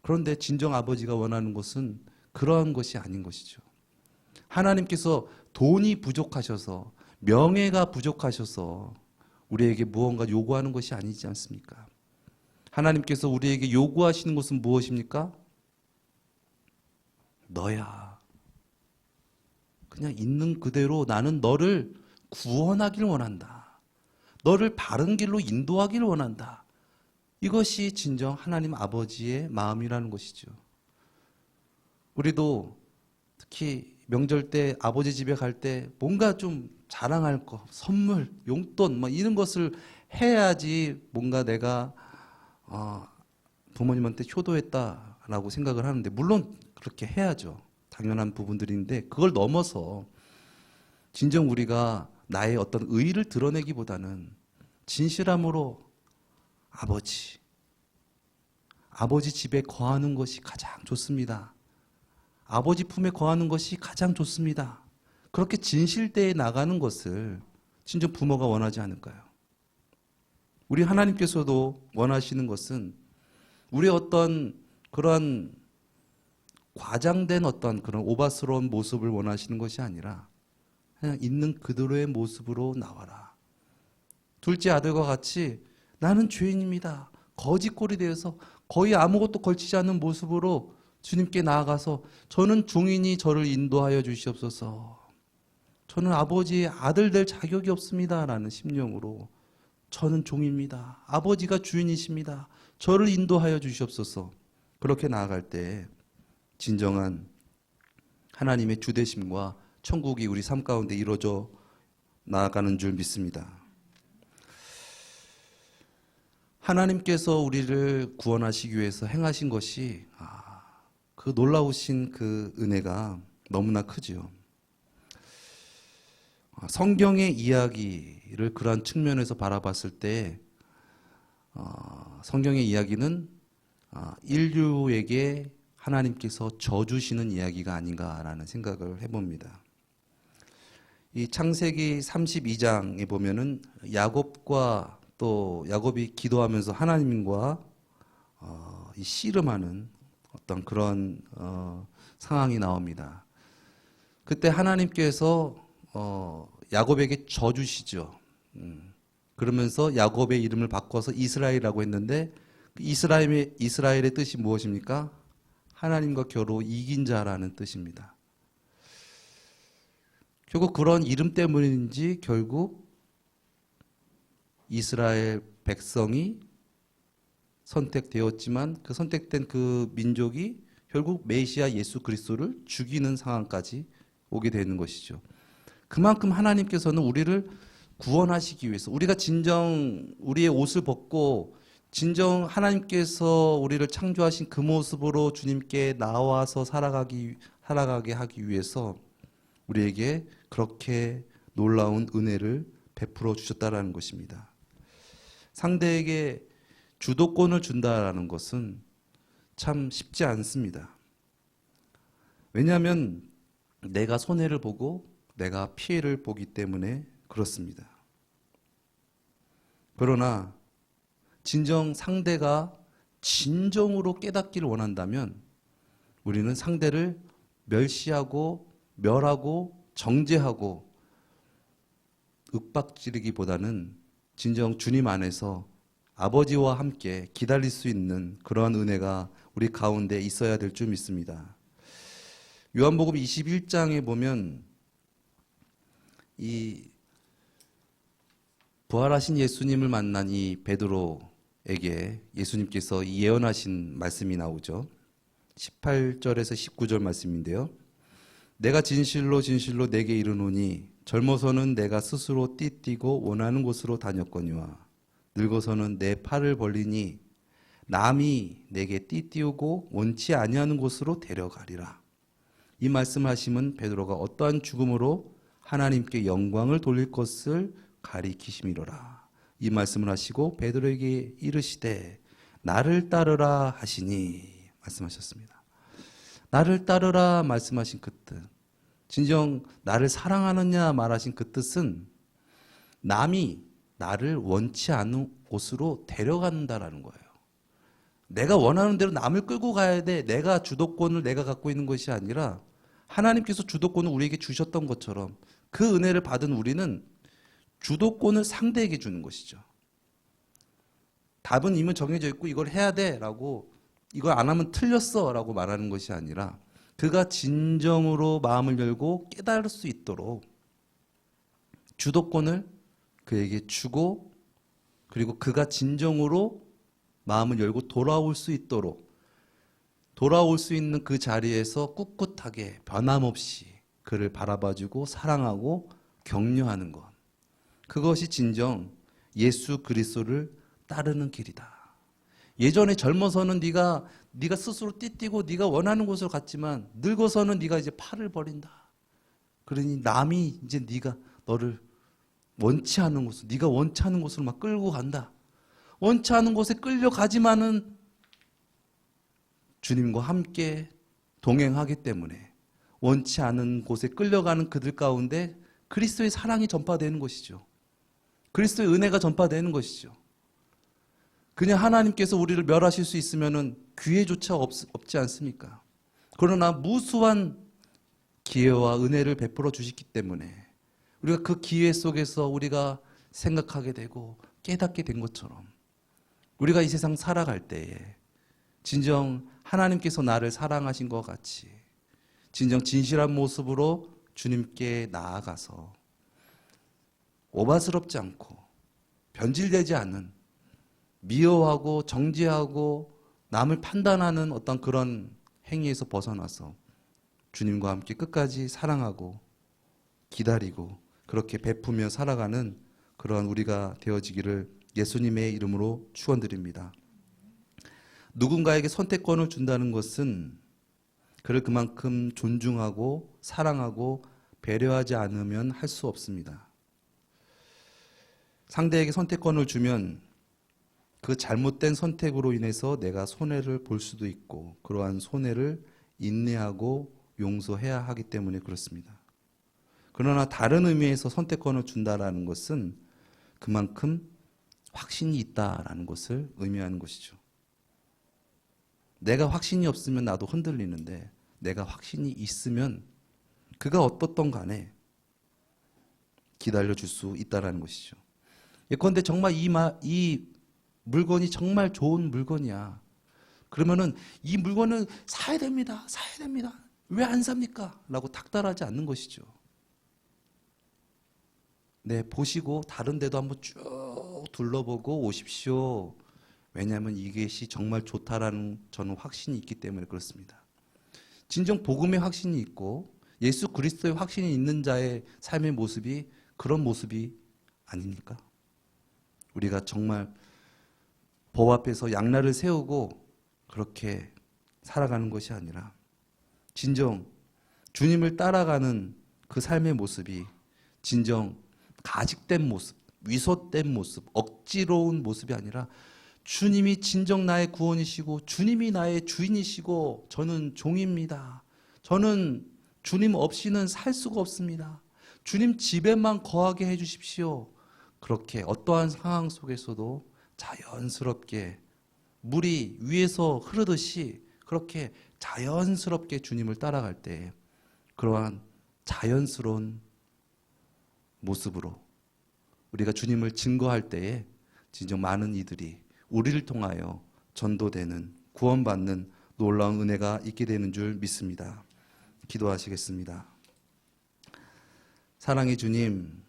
그런데 진정 아버지가 원하는 것은 그러한 것이 아닌 것이죠. 하나님께서 돈이 부족하셔서, 명예가 부족하셔서 우리에게 무언가 요구하는 것이 아니지 않습니까? 하나님께서 우리에게 요구하시는 것은 무엇입니까? 너야. 그냥 있는 그대로 나는 너를 구원하길 원한다. 너를 바른 길로 인도하길 원한다. 이것이 진정 하나님 아버지의 마음이라는 것이죠. 우리도 특히 명절 때 아버지 집에 갈 때 뭔가 좀 자랑할 거, 선물, 용돈 뭐 이런 것을 해야지 뭔가 내가 부모님한테 효도했다라고 생각을 하는데, 물론 그렇게 해야죠. 당연한 부분들인데 그걸 넘어서 진정 우리가 나의 어떤 의의를 드러내기보다는 진실함으로 아버지 집에 거하는 것이 가장 좋습니다. 아버지 품에 거하는 것이 가장 좋습니다. 그렇게 진실되에 나가는 것을 진정 부모가 원하지 않을까요? 우리 하나님께서도 원하시는 것은 우리의 어떤 그런 과장된 어떤 그런 오바스러운 모습을 원하시는 것이 아니라 그냥 있는 그대로의 모습으로 나와라. 둘째 아들과 같이 나는 죄인입니다. 거짓골이 되어서 거의 아무것도 걸치지 않는 모습으로 주님께 나아가서 저는 종이니 저를 인도하여 주시옵소서. 저는 아버지의 아들 될 자격이 없습니다. 라는 심령으로 저는 종입니다. 아버지가 주인이십니다. 저를 인도하여 주시옵소서. 그렇게 나아갈 때 진정한 하나님의 주대심과 천국이 우리 삶 가운데 이루어져 나아가는 줄 믿습니다. 하나님께서 우리를 구원하시기 위해서 행하신 것이 그 놀라우신 그 은혜가 너무나 크지요. 성경의 이야기를 그러한 측면에서 바라봤을 때 성경의 이야기는 인류에게 하나님께서 져주시는 이야기가 아닌가라는 생각을 해봅니다. 이 창세기 32장에 보면은 야곱과 또 야곱이 기도하면서 하나님과 이 씨름하는 어떤 그런 상황이 나옵니다. 그때 하나님께서 야곱에게 져주시죠. 그러면서 야곱의 이름을 바꿔서 이스라엘이라고 했는데 이스라엘의 뜻이 무엇입니까? 하나님과 겨루 이긴 자라는 뜻입니다. 결국 그런 이름 때문인지 결국 이스라엘 백성이 선택되었지만 그 선택된 그 민족이 결국 메시아 예수 그리스도를 죽이는 상황까지 오게 되는 것이죠. 그만큼 하나님께서는 우리를 구원하시기 위해서 우리가 진정 우리의 옷을 벗고 진정 하나님께서 우리를 창조하신 그 모습으로 주님께 나와서 살아가게 하기 위해서 우리에게 그렇게 놀라운 은혜를 베풀어 주셨다라는 것입니다. 상대에게 주도권을 준다라는 것은 참 쉽지 않습니다. 왜냐하면 내가 손해를 보고 내가 피해를 보기 때문에 그렇습니다. 그러나 진정 상대가 진정으로 깨닫기를 원한다면 우리는 상대를 멸시하고 멸하고 정죄하고 윽박지르기보다는 진정 주님 안에서 아버지와 함께 기다릴 수 있는 그러한 은혜가 우리 가운데 있어야 될 줄 믿습니다. 요한복음 21장에 보면 이 부활하신 예수님을 만난 이 베드로에게 예수님께서 예언하신 말씀이 나오죠. 18절에서 19절 말씀인데요. 내가 진실로 진실로 내게 이르노니 젊어서는 내가 스스로 띠뛰고 원하는 곳으로 다녔거니와 늙어서는 내 팔을 벌리니 남이 내게 띠띠우고 원치 아니하는 곳으로 데려가리라. 이 말씀하심은 베드로가 어떠한 죽음으로 하나님께 영광을 돌릴 것을 가리키심이로라. 이 말씀을 하시고 베드로에게 이르시되 나를 따르라 하시니 말씀하셨습니다. 나를 따르라 말씀하신 그 뜻, 진정 나를 사랑하느냐 말하신 그 뜻은 남이 나를 원치 않는 곳으로 데려간다라는 거예요. 내가 원하는 대로 남을 끌고 가야 돼. 내가 주도권을 내가 갖고 있는 것이 아니라 하나님께서 주도권을 우리에게 주셨던 것처럼 그 은혜를 받은 우리는 주도권을 상대에게 주는 것이죠. 답은 이미 정해져 있고 이걸 해야 돼 라고 이걸 안 하면 틀렸어 라고 말하는 것이 아니라 그가 진정으로 마음을 열고 깨달을 수 있도록 주도권을 그에게 주고 그리고 그가 진정으로 마음을 열고 돌아올 수 있도록 돌아올 수 있는 그 자리에서 꿋꿋하게 변함없이 그를 바라봐주고 사랑하고 격려하는 것. 그것이 진정 예수 그리스도를 따르는 길이다. 예전에 젊어서는 네가 스스로 띠뛰고 네가 원하는 곳으로 갔지만 늙어서는 네가 이제 팔을 버린다. 그러니 남이 이제 너를 원치 않는 곳으로 네가 원치 않는 곳으로 막 끌고 간다. 원치 않는 곳에 끌려가지만은 주님과 함께 동행하기 때문에 원치 않은 곳에 끌려가는 그들 가운데 그리스도의 사랑이 전파되는 것이죠. 그리스도의 은혜가 전파되는 것이죠. 그냥 하나님께서 우리를 멸하실 수 있으면은 기회조차 없지 않습니까? 그러나 무수한 기회와 은혜를 베풀어 주시기 때문에 우리가 그 기회 속에서 우리가 생각하게 되고 깨닫게 된 것처럼 우리가 이 세상 살아갈 때에 진정 하나님께서 나를 사랑하신 것 같이 진정 진실한 모습으로 주님께 나아가서 오바스럽지 않고 변질되지 않은 미워하고 정죄하고 남을 판단하는 어떤 그런 행위에서 벗어나서 주님과 함께 끝까지 사랑하고 기다리고 그렇게 베푸며 살아가는 그러한 우리가 되어지기를 예수님의 이름으로 축원드립니다. 누군가에게 선택권을 준다는 것은 그를 그만큼 존중하고 사랑하고 배려하지 않으면 할 수 없습니다. 상대에게 선택권을 주면 그 잘못된 선택으로 인해서 내가 손해를 볼 수도 있고 그러한 손해를 인내하고 용서해야 하기 때문에 그렇습니다. 그러나 다른 의미에서 선택권을 준다라는 것은 그만큼 확신이 있다라는 것을 의미하는 것이죠. 내가 확신이 없으면 나도 흔들리는데 내가 확신이 있으면 그가 어떻든 간에 기다려줄 수 있다라는 것이죠. 예컨대 정말 이 물건이 정말 좋은 물건이야. 그러면은 이 물건은 사야 됩니다. 사야 됩니다. 왜 안 삽니까? 라고 닥달하지 않는 것이죠. 네, 보시고 다른 데도 한번 쭉 둘러보고 오십시오. 왜냐하면 이것이 정말 좋다라는 저는 확신이 있기 때문에 그렇습니다. 진정 복음의 확신이 있고 예수 그리스도의 확신이 있는 자의 삶의 모습이 그런 모습이 아닙니까? 우리가 정말 법 앞에서 양날을 세우고 그렇게 살아가는 것이 아니라 진정 주님을 따라가는 그 삶의 모습이 진정 가식된 모습, 위소된 모습, 억지로운 모습이 아니라 주님이 진정 나의 구원이시고 주님이 나의 주인이시고 저는 종입니다. 저는 주님 없이는 살 수가 없습니다. 주님 집에만 거하게 해주십시오. 그렇게 어떠한 상황 속에서도 자연스럽게 물이 위에서 흐르듯이 그렇게 자연스럽게 주님을 따라갈 때 그러한 자연스러운 모습으로 우리가 주님을 증거할 때에 진정 많은 이들이 우리를 통하여 전도되는 구원받는 놀라운 은혜가 있게 되는 줄 믿습니다. 기도하시겠습니다. 사랑의 주님,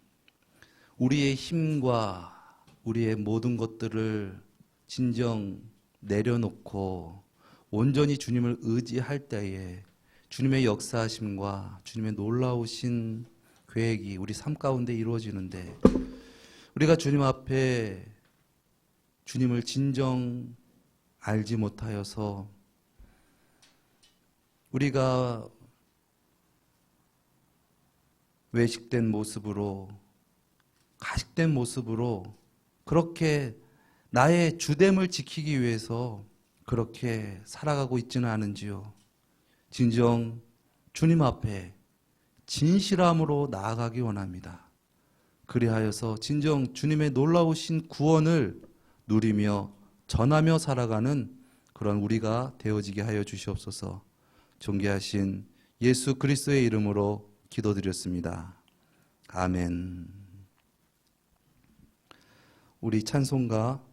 우리의 힘과 우리의 모든 것들을 진정 내려놓고 온전히 주님을 의지할 때에 주님의 역사하심과 주님의 놀라우신 계획이 우리 삶 가운데 이루어지는데 우리가 주님 앞에 주님을 진정 알지 못하여서 우리가 외식된 모습으로 가식된 모습으로 그렇게 나의 주됨을 지키기 위해서 그렇게 살아가고 있지는 않은지요. 진정 주님 앞에 진실함으로 나아가기 원합니다. 그리하여서 진정 주님의 놀라우신 구원을 누리며 전하며 살아가는 그런 우리가 되어지게 하여 주시옵소서. 존귀하신 예수 그리스도의 이름으로 기도드렸습니다. 아멘. 우리 찬송가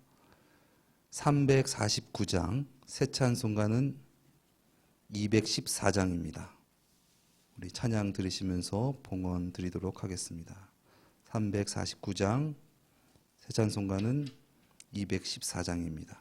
349장, 새 찬송가는 214장입니다. 우리 찬양 들으시면서 봉헌 드리도록 하겠습니다. 349장, 새 찬송가는 214장입니다.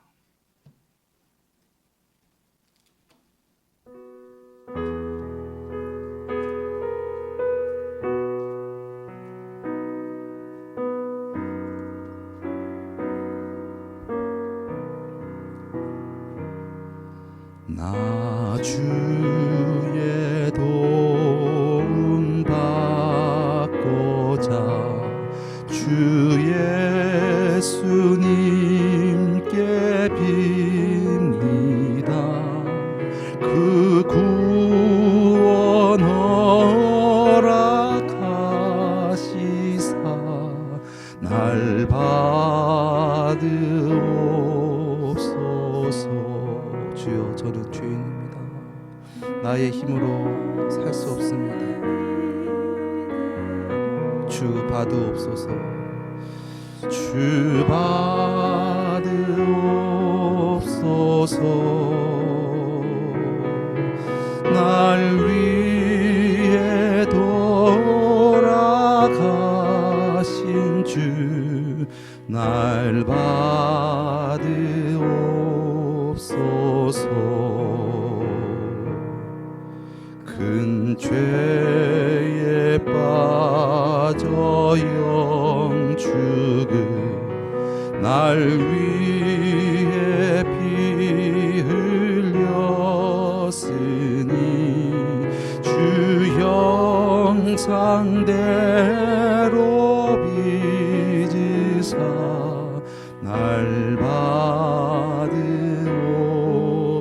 나 주의 도움 받고자 주 예수님께 빕니다. 그 구원 허락하시사 날 받으옵소서. 주여, 저는 죄인입니다. 나의 힘으로 살 수 없습니다. 주 받으옵소서. 주 받으옵소서. 날 위해 돌아가신 주 날 받으옵소서. 큰 죄에 빠져 영축은 날 위해 피 흘렸으니 주 형상대로 빚으사 날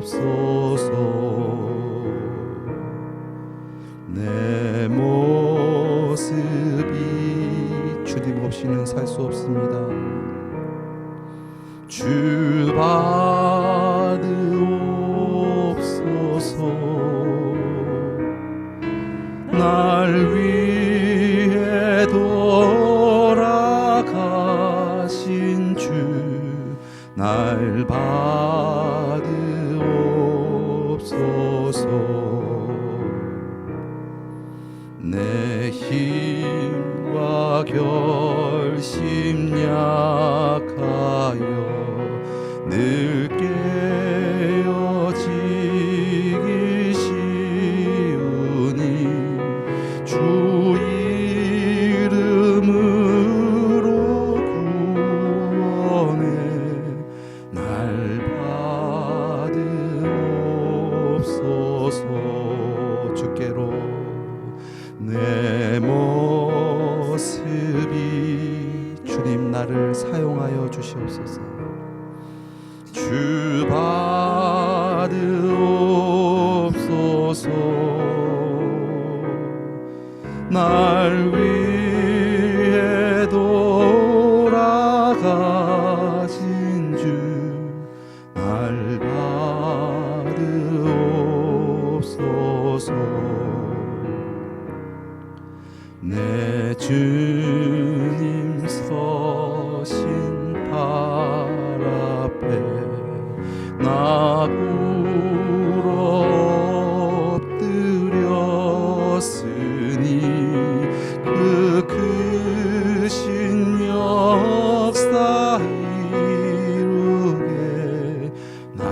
받으옵소서. 내 모습이 주님 없이는 살 수 없습니다. 주 받으옵소서. 날 위해 돌아가신 주 날 받으옵소서. 내 힘과 결심 약하여 늘 깨어지기 쉬우니 주 이름으로 구원해 날 받으옵소서. 주께로 내 모습이 주님 나를 사용하여 주시옵소서. 주 받으옵소서. 날 위해 돌아가신 주 날 받으옵소서. 내 주님 서신 발 앞에 나 꿇어 엎드렸으니 그 크신 역사 이루게 날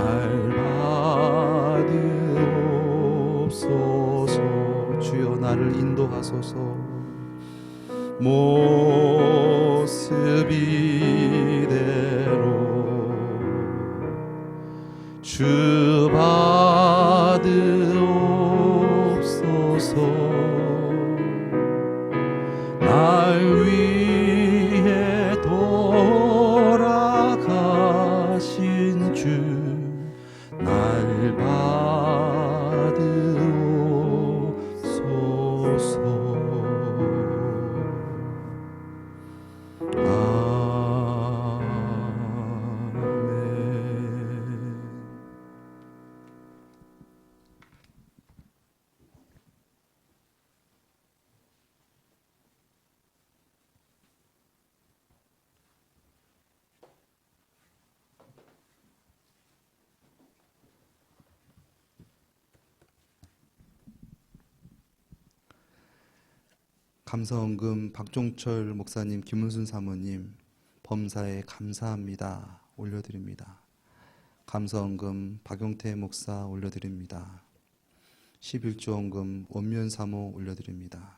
받으옵소서. 주여 나를 인도하소서. 모습 이대로 주 받으옵소서. 날 위해 돌아가신 주 날 받으옵소서. 감사원금 박종철 목사님, 김은순 사모님 범사에 감사합니다 올려드립니다. 감사원금 박용태 목사 올려드립니다. 11조 원금 원면 사모 올려드립니다.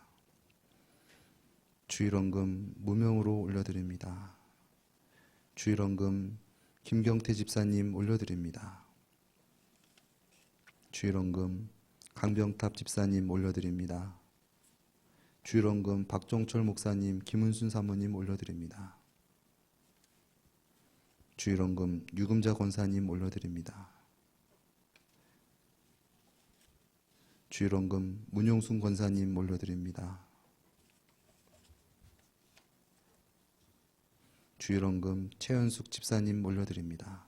주일원금 무명으로 올려드립니다. 주일원금 김경태 집사님 올려드립니다. 주일원금 강병탑 집사님 올려드립니다. 주일원금 박종철 목사님, 김은순 사모님 올려드립니다. 주일원금 유금자 권사님 올려드립니다. 주일원금 문용순 권사님 올려드립니다. 주일원금 최현숙 집사님 올려드립니다.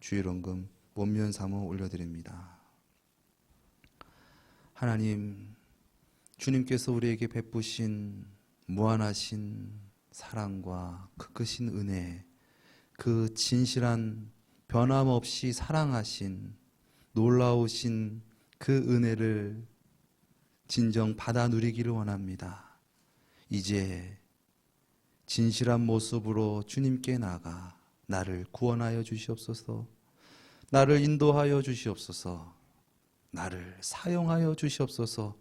주일원금 원면 사모 올려드립니다. 하나님, 주님께서 우리에게 베푸신 무한하신 사랑과 그 크신 은혜, 그 진실한 변함없이 사랑하신 놀라우신 그 은혜를 진정 받아 누리기를 원합니다. 이제 진실한 모습으로 주님께 나가 나를 구원하여 주시옵소서, 나를 인도하여 주시옵소서, 나를 사용하여 주시옵소서.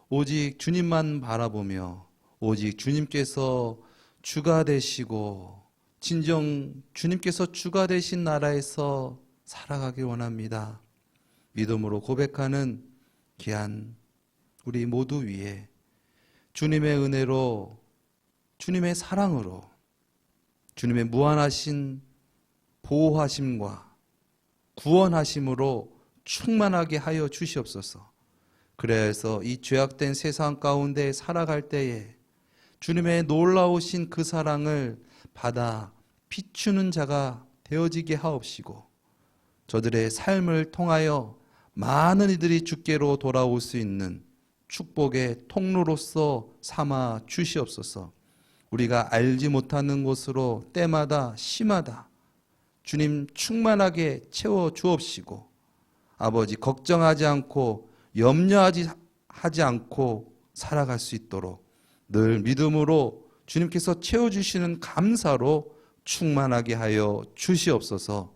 오직 주님만 바라보며 오직 주님께서 주가 되시고 진정 주님께서 주가 되신 나라에서 살아가길 원합니다. 믿음으로 고백하는 귀한 우리 모두 위에 주님의 은혜로, 주님의 사랑으로, 주님의 무한하신 보호하심과 구원하심으로 충만하게 하여 주시옵소서. 그래서 이 죄악된 세상 가운데 살아갈 때에 주님의 놀라우신 그 사랑을 받아 비추는 자가 되어지게 하옵시고, 저들의 삶을 통하여 많은 이들이 주께로 돌아올 수 있는 축복의 통로로서 삼아 주시옵소서. 우리가 알지 못하는 곳으로 때마다 시마다 주님 충만하게 채워 주옵시고, 아버지 걱정하지 않고 염려하지 않고 살아갈 수 있도록 늘 믿음으로 주님께서 채워주시는 감사로 충만하게 하여 주시옵소서.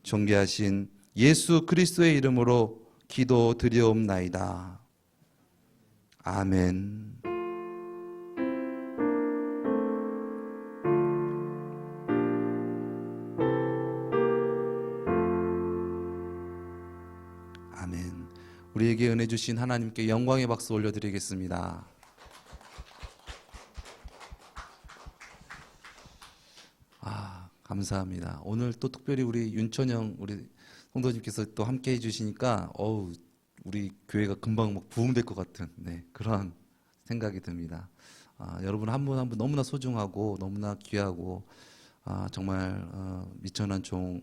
존귀하신 예수 그리스도의 이름으로 기도드리옵나이다. 아멘. 아멘. 우리에게 은혜 주신 하나님께 영광의 박수 올려드리겠습니다. 감사합니다. 오늘 또 특별히 우리 윤천영 우리 성도님께서 또 함께 해주시니까 우리 교회가 금방 막 부흥될 것 같은 그런 생각이 듭니다. 여러분 한 분 한 분 너무나 소중하고 너무나 귀하고 정말 미천한 종을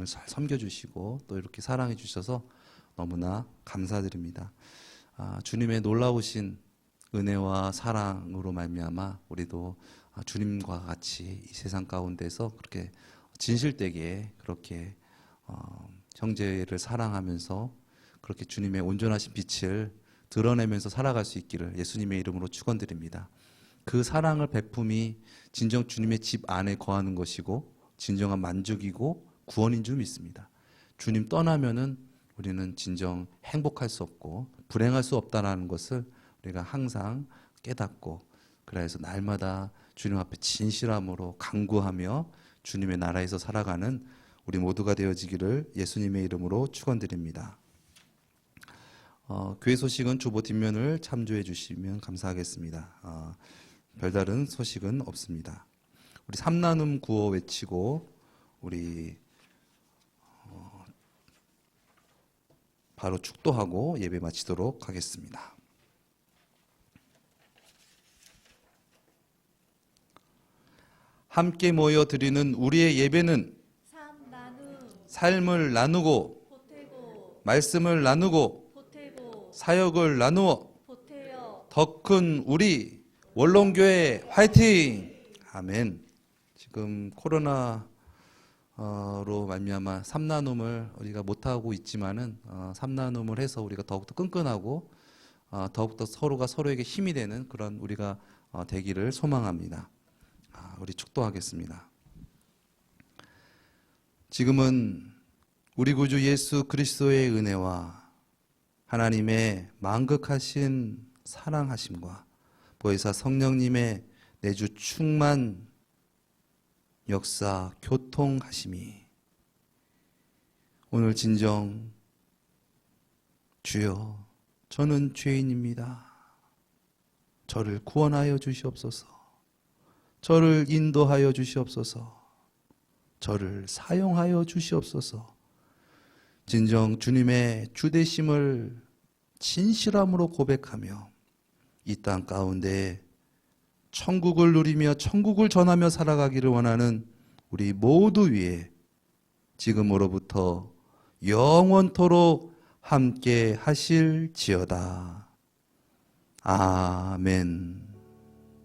잘 섬겨주시고 또 이렇게 사랑해 주셔서 너무나 감사드립니다. 주님의 놀라우신 은혜와 사랑으로 말미암아 우리도 주님과 같이 이 세상 가운데서 그렇게 진실되게 그렇게 형제를 사랑하면서 그렇게 주님의 온전하신 빛을 드러내면서 살아갈 수 있기를 예수님의 이름으로 축원드립니다. 그 사랑을 베품이 진정 주님의 집 안에 거하는 것이고 진정한 만족이고 구원인 줄 믿습니다. 주님 떠나면은 우리는 진정 행복할 수 없고 불행할 수 없다는 것을 우리가 항상 깨닫고, 그래서 날마다 주님 앞에 진실함으로 간구하며 주님의 나라에서 살아가는 우리 모두가 되어지기를 예수님의 이름으로 축원드립니다. 교회 소식은 주보 뒷면을 참조해 주시면 감사하겠습니다. 별다른 소식은 없습니다. 우리 삼나눔 구호 외치고 우리 바로 축도하고 예배 마치도록 하겠습니다. 함께 모여 드리는 우리의 예배는 삶을 나누고 말씀을 나누고 사역을 나누어 더 큰 우리 원롱교회 화이팅! 아멘. 지금 코로나로 말미암아 삼나눔을 우리가 못하고 있지만은 삼나눔을 해서 우리가 더욱더 끈끈하고 더욱더 서로가 서로에게 힘이 되는 그런 우리가 되기를 소망합니다. 우리 축도하겠습니다. 지금은 우리 구주 예수 그리스도의 은혜와 하나님의 만극하신 사랑하심과 보혜사 성령님의 내주 충만 역사 교통하심이 오늘 진정 주여 저는 죄인입니다. 저를 구원하여 주시옵소서. 저를 인도하여 주시옵소서. 저를 사용하여 주시옵소서. 진정 주님의 주되심을 진실함으로 고백하며 이 땅 가운데 천국을 누리며 천국을 전하며 살아가기를 원하는 우리 모두 위에 지금으로부터 영원토록 함께 하실지어다. 아멘.